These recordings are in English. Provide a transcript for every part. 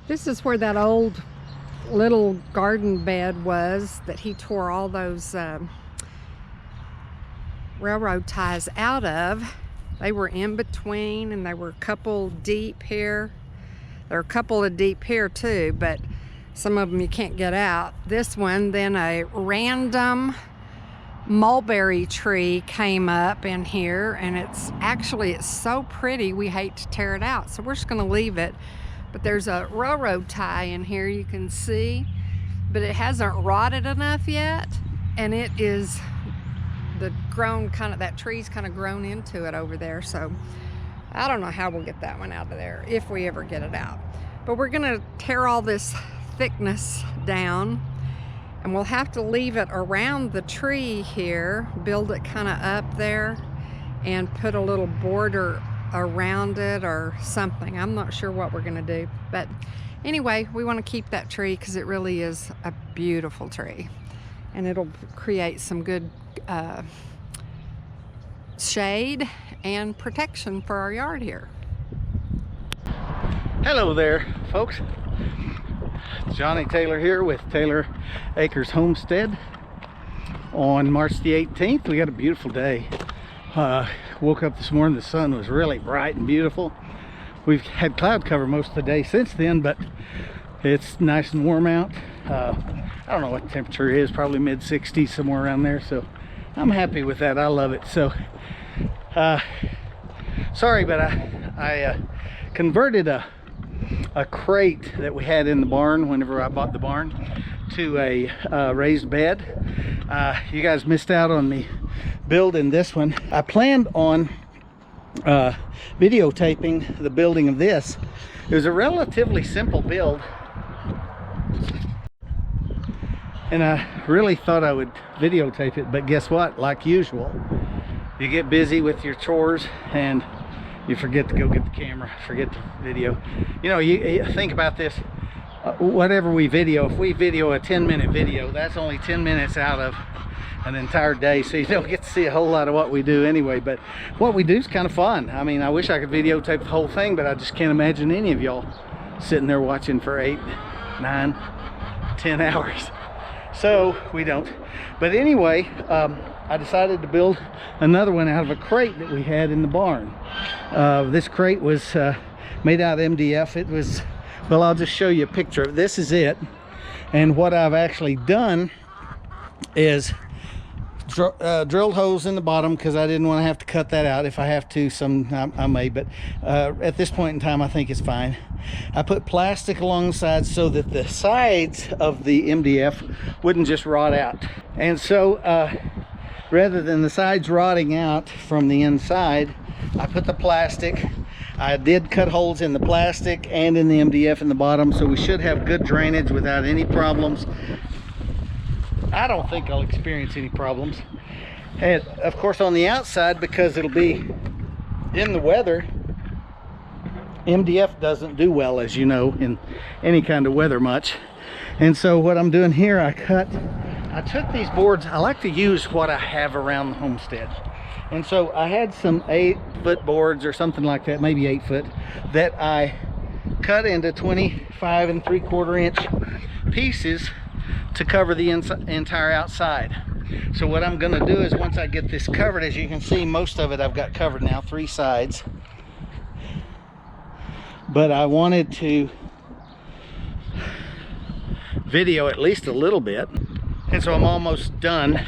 This is where that old little garden bed was that he tore all those railroad ties out of. They were in between, and they were a couple deep here. There are a couple of deep here too, but some of them you can't get out. This one, then a random mulberry tree came up in here, and it's so pretty we hate to tear it out, so we're just going to leave it. But there's a railroad tie in here, you can see, but it hasn't rotted enough yet, and it is that tree's kind of grown into it over there. So I don't know how we'll get that one out of there, if we ever get it out. But we're gonna tear all this thickness down, and we'll have to leave it around the tree here, build it kind of up there, and put a little border around it or something. I'm not sure what we're gonna do, but anyway, we want to keep that tree because it really is a beautiful tree, and it'll create some good shade and protection for our yard here. Hello there, folks. Johnny Taylor here with Taylor Acres Homestead. On March the 18th, we got a beautiful day. Woke up this morning, the sun was really bright and beautiful. We've had cloud cover most of the day since then, but it's nice and warm out. I don't know what the temperature is, probably mid 60s, somewhere around there, so I'm happy with that. I love it. So sorry, but I converted a crate that we had in the barn whenever I bought the barn to a raised bed. You guys missed out on me building this one. I planned on videotaping the building of this. It was a relatively simple build, and I really thought I would videotape it, but guess what? Like usual, you get busy with your chores and you forget to go get the camera, forget the video. You know, you think about this, whatever we video, if we video a 10-minute video, that's only 10 minutes out of an entire day, so you don't get to see a whole lot of what we do anyway. But what we do is kind of fun. I mean, I wish I could videotape the whole thing, but I just can't imagine any of y'all sitting there watching for 8, 9, 10 hours. So we don't. But anyway, I decided to build another one out of a crate that we had in the barn. This crate was made out of MDF. It was, well, I'll just show you a picture of it. This is it. And what I've actually done is drilled holes in the bottom, because I didn't want to have to cut that out. If I have to, I may, but at this point in time I think it's fine. I put plastic along the sides so that the sides of the MDF wouldn't just rot out. And so rather than the sides rotting out from the inside, I put the plastic. I did cut holes in the plastic and in the MDF in the bottom, so we should have good drainage without any problems. I don't think I'll experience any problems. And of course on the outside, because it'll be in the weather, MDF doesn't do well, as you know, in any kind of weather much. And so what I'm doing here, I took these boards. I like to use what I have around the homestead. And so I had some 8-foot boards or something like that, maybe 8 foot, that I cut into 25 3/4 inch pieces to cover the entire outside. So what I'm going to do is, once I get this covered, as you can see, most of it I've got covered now, 3 sides, but I wanted to video at least a little bit, and so I'm almost done,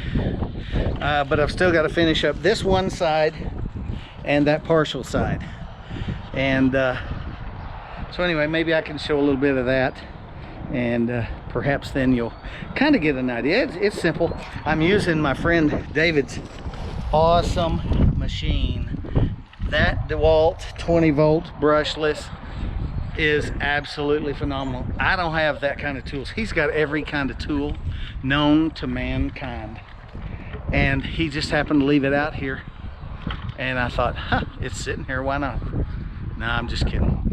but I've still got to finish up this one side and that partial side. And so anyway, maybe I can show a little bit of that, and perhaps then you'll kind of get an idea. It's simple. I'm using my friend David's awesome machine. That DeWalt 20-volt brushless is absolutely phenomenal. I don't have that kind of tools. He's got every kind of tool known to mankind, and he just happened to leave it out here, and I thought, it's sitting here, why not? No, I'm just kidding.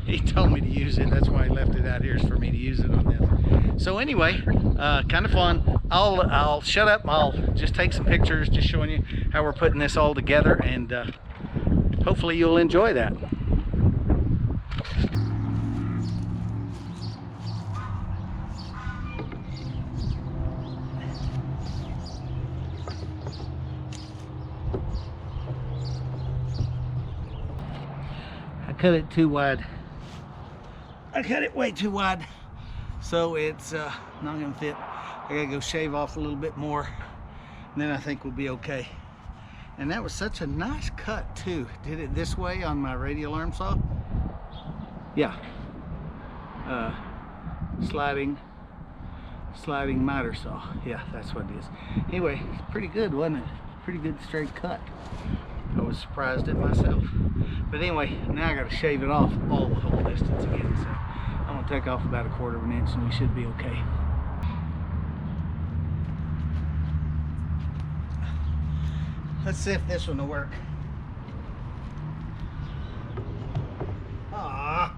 He told me to use it. That's why he left it out here, is for me to use it on this. So anyway, kind of fun. I'll shut up. I'll just take some pictures, just showing you how we're putting this all together, and hopefully you'll enjoy that. cut it too wide. I cut it way too wide, so it's not gonna fit. I gotta go shave off a little bit more, and then I think we'll be okay. And that was such a nice cut too. Did it this way on my radial arm saw. Yeah. Sliding miter saw. Yeah, that's what it is. Anyway, it's pretty good, wasn't it? Pretty good straight cut. I was surprised at myself. But anyway, now I gotta shave it off all the whole distance again. So I'm gonna take off about 1/4 of an inch and we should be okay. Let's see if this one will work. Ah.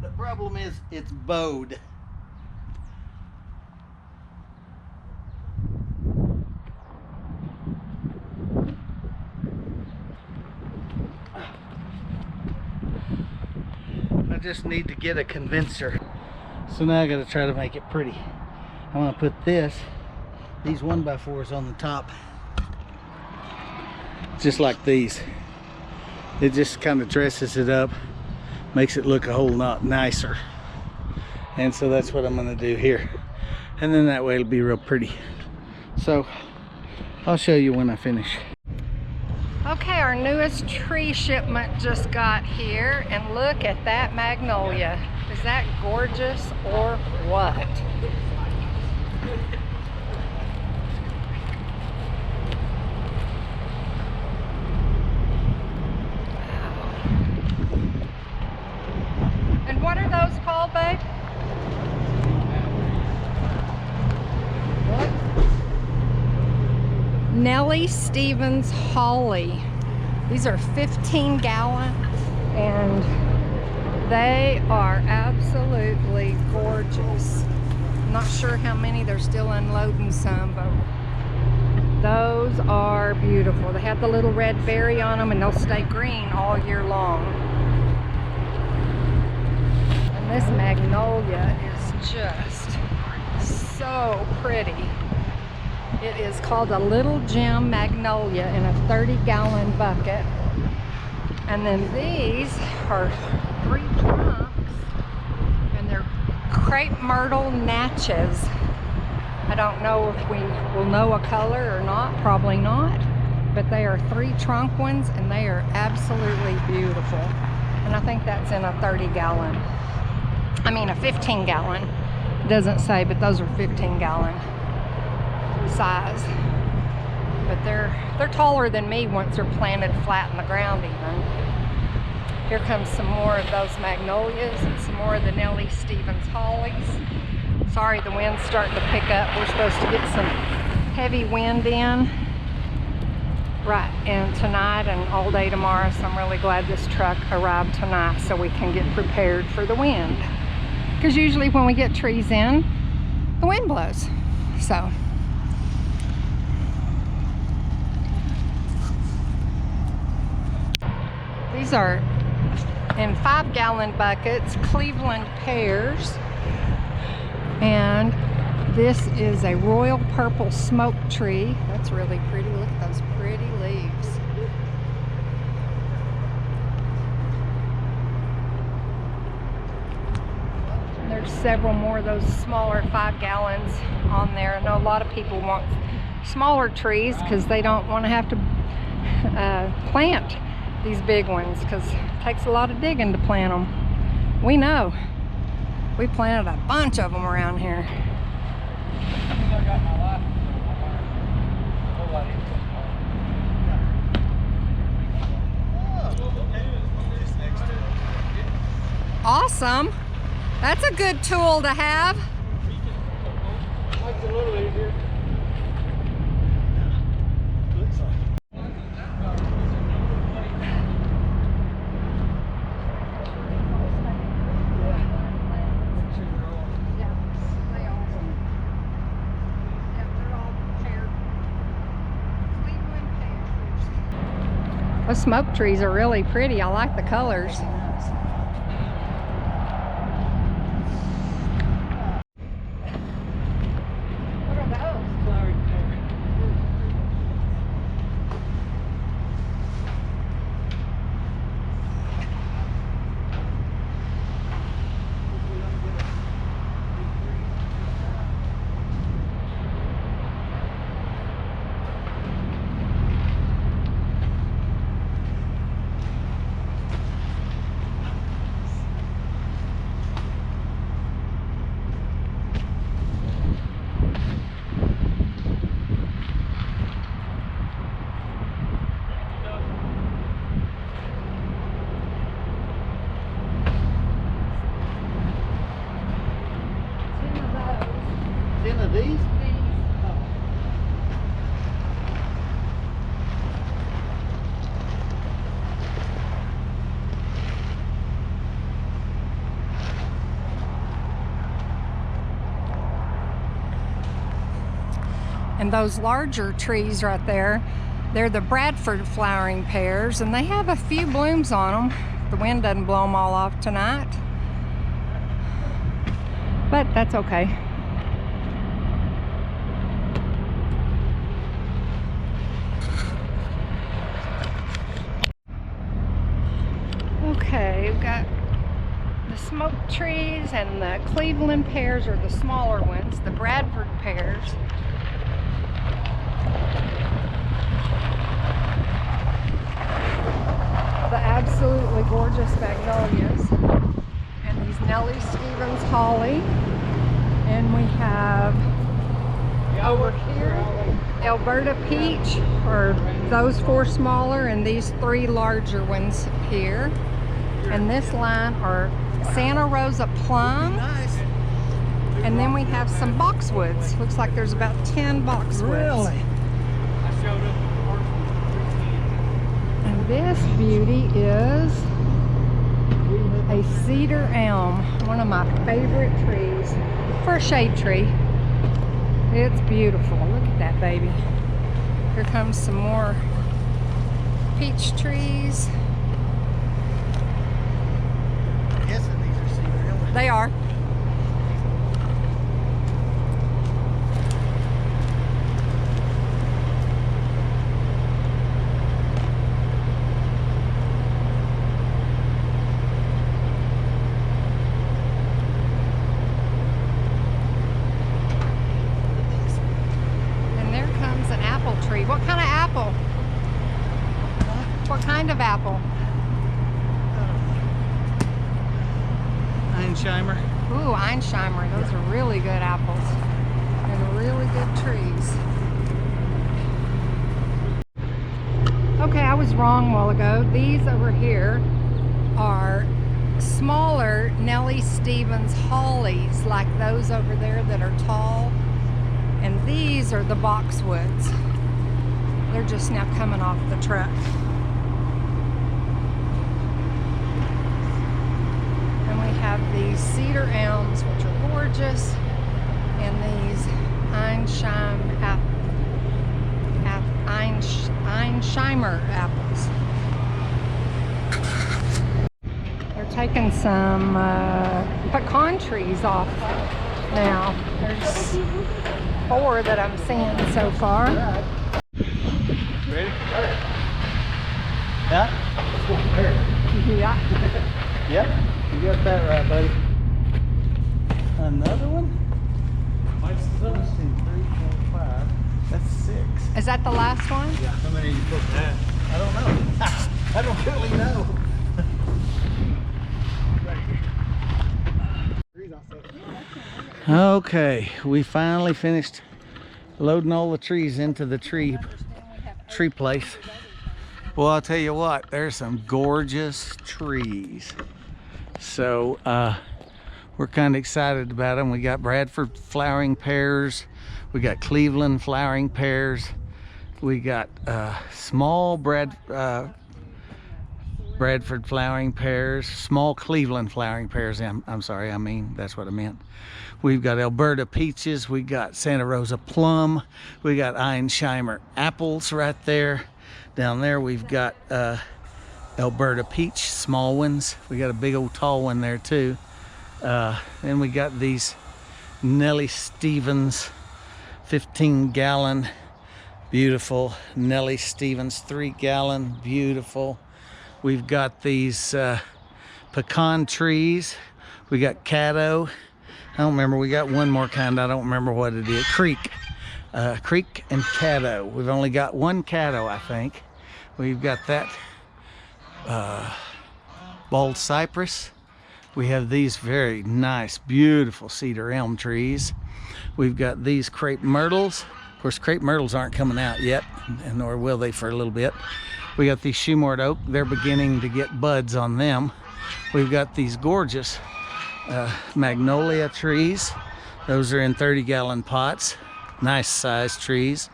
The problem is it's bowed. I just need to get a condenser. So now I got to try to make it pretty. I'm going to put these 1x4s on the top, just like these. It just kind of dresses it up, makes it look a whole lot nicer. And so that's what I'm going to do here. And then that way it'll be real pretty. So I'll show you when I finish. Okay, our newest tree shipment just got here, and look at that magnolia. Is that gorgeous or what? And what are those called, babe? What? Nellie Stevens Holly. These are 15-gallon, and they are absolutely gorgeous. I'm not sure how many, they're still unloading some, but those are beautiful. They have the little red berry on them, and they'll stay green all year long. And this magnolia is just so pretty. It is called a Little Gem Magnolia in a 30-gallon bucket. And then these are 3 trunks, and they're crepe myrtle natchez. I don't know if we will know a color or not, probably not, but they are 3 trunk ones, and they are absolutely beautiful. And I think that's in a 30-gallon. I mean a 15-gallon. It doesn't say, but those are 15-gallon size. But they're taller than me once they're planted flat in the ground even. Here comes some more of those magnolias and some more of the Nellie Stevens hollies. Sorry, the wind's starting to pick up. We're supposed to get some heavy wind in and tonight and all day tomorrow, so I'm really glad this truck arrived tonight so we can get prepared for the wind. Because usually when we get trees in, the wind blows. So these are in 5-gallon buckets, Cleveland pears. And this is a royal purple smoke tree. That's really pretty. Look at those pretty leaves. There's several more of those smaller 5 gallons on there. I know a lot of people want smaller trees because they don't want to have to plant these big ones, because it takes a lot of digging to plant them. We know. We planted a bunch of them around here. Awesome. That's a good tool to have. Makes it a little easier. Those smoke trees are really pretty. I like the colors. What are those? Flowering pear. And those larger trees right there, they're the Bradford flowering pears, and they have a few blooms on them. The wind doesn't blow them all off tonight, but that's okay. Okay, we've got the smoke trees, and the Cleveland pears are the smaller ones, the Bradford pears. The absolutely gorgeous magnolias, and these Nellie Stevens holly, and we have over here Alberta peach, or those 4 smaller and these 3 larger ones here. And this line are Santa Rosa plum, and then we have some boxwoods. Looks like there's about 10 boxwoods. Really? And this beauty is a cedar elm, one of my favorite trees for a shade tree. It's beautiful. Look at that baby. Here comes some more peach trees. I'm guessing these are cedar elm. They are. What kind of apple? What kind of apple? Einsheimer. Ooh, Einsheimer. Those are really good apples and really good trees. Okay, I was wrong a while ago. These over here are smaller Nellie Stevens hollies, like those over there that are tall. And these are the boxwoods. They're just now coming off the truck. And we have these cedar elms, which are gorgeous, and these Einsheimer apples. They're taking some pecan trees off now. There's 4 that I'm seeing so far. Ready? Yeah? Yeah. Yep, you got that right, buddy. Another one? 3, 4, 5. That's 6. Is that the last one? Yeah. How many you put that? I don't know. I don't really know. Okay, we finally finished loading all the trees into the tree place. Well, I'll tell you what, there's some gorgeous trees. So we're kind of excited about them. We got Bradford flowering pears, we got Cleveland flowering pears, we got small Bradford flowering pears, small Cleveland flowering pears. I'm sorry, I mean, that's what I meant. We've got Alberta peaches, we got Santa Rosa plum, we got Einsheimer apples right there. Down there we've got Alberta peach, small ones. We got a big old tall one there too. Then we got these Nellie Stevens 15-gallon, beautiful Nellie Stevens 3-gallon, beautiful. We've got these pecan trees. We got Caddo. I don't remember. We got one more kind. I don't remember what it is. Creek and Caddo. We've only got one Caddo, I think. We've got that bald cypress. We have these very nice, beautiful cedar elm trees. We've got these crepe myrtles. Of course, crepe myrtles aren't coming out yet, and nor will they for a little bit. We got these shoemort oak. They're beginning to get buds on them. We've got these gorgeous magnolia trees. Those are in 30-gallon pots. Nice sized trees.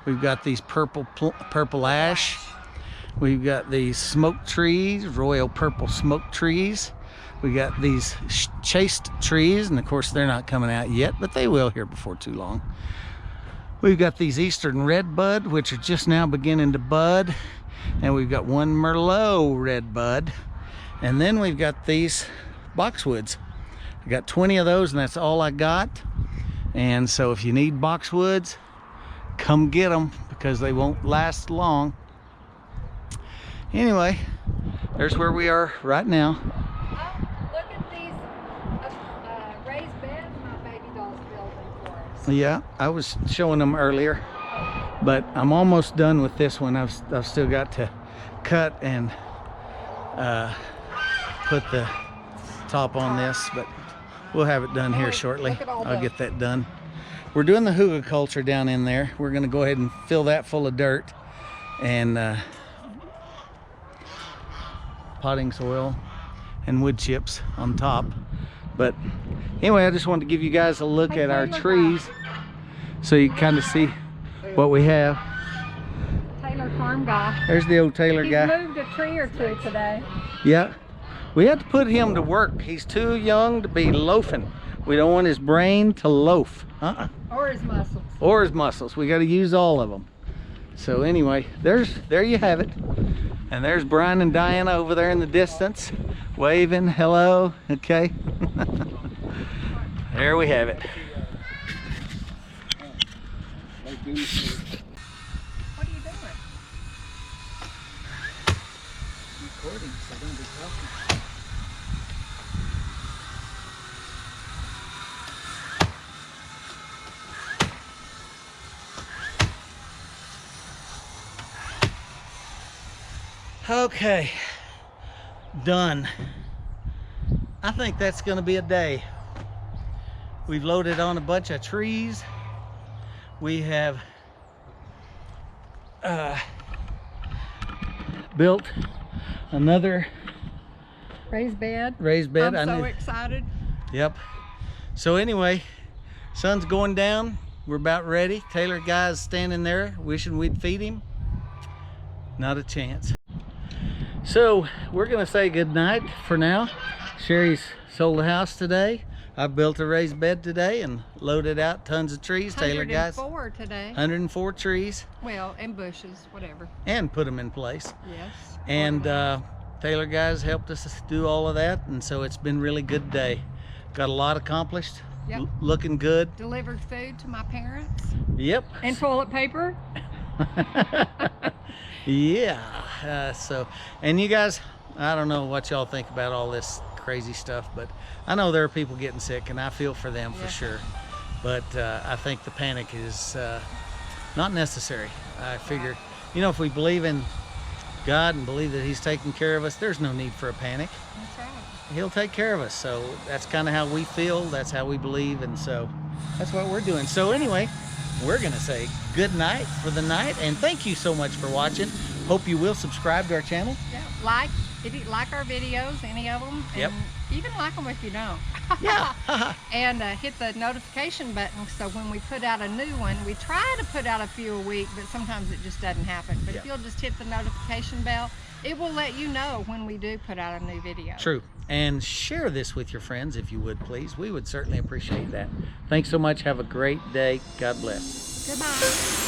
We've got these purple ash. We've got these smoke trees, royal purple smoke trees. We got these chaste trees, and of course they're not coming out yet, but they will here before too long. We've got these Eastern Red Bud, which are just now beginning to bud. And we've got one Merlot Red Bud. And then we've got these boxwoods. I got 20 of those, and that's all I got. And so if you need boxwoods, come get them, because they won't last long. Anyway, there's where we are right now. Oh, look at these raised beds my baby doll's building for us. Yeah, I was showing them earlier, but I'm almost done with this one. I've still got to cut and put the top on this, but we'll have it done here shortly. I'll get that done. We're doing the hugoculture down in there. We're going to go ahead and fill that full of dirt and potting soil and wood chips on top. But anyway, I just wanted to give you guys a look at our trees so you kind of see what we have. Taylor farm guy. There's the old Taylor guy. He's moved a tree or two today. Yeah, we had to put him to work. He's too young to be loafing. We don't want his brain to loaf. Or his muscles. Or his muscles. We got to use all of them. So anyway, there you have it. And there's Brian and Diana over there in the distance, waving hello. Okay. There we have it. What are you doing? Recording, so don't be talking. Okay, done. I think that's gonna be a day. We've loaded on a bunch of trees. We have built another Raised bed. I'm so excited. Yep. So anyway, sun's going down. We're about ready. Taylor guy's standing there wishing we'd feed him. Not a chance. So we're gonna say good night for now. Sherry's sold the house today. I built a raised bed today and loaded out tons of trees. Taylor guys. 104 today. 104 trees. Well, and bushes, whatever. And put them in place. Yes. And Taylor guys helped us do all of that, and so it's been really good day. Got a lot accomplished. Yep. Looking good. Delivered food to my parents. Yep. And toilet paper. Yeah. And you guys, I don't know what y'all think about all this crazy stuff, but I know there are people getting sick, and I feel for them for sure. But I think the panic is not necessary. I figure, you know, if we believe in God and believe that He's taking care of us, there's no need for a panic. That's right. He'll take care of us. So that's kind of how we feel. That's how we believe. And so that's what we're doing. So anyway, we're going to say good night for the night. And thank you so much for watching. Hope you will subscribe to our channel. Yeah. If you like our videos, any of them. Yep. And even like them if you don't. Yeah. And hit the notification button, so when we put out a new one, we try to put out a few a week, but sometimes it just doesn't happen. But if you'll just hit the notification bell, it will let you know when we do put out a new video. True. And share this with your friends if you would, please. We would certainly appreciate that. Thanks so much. Have a great day. God bless. Goodbye.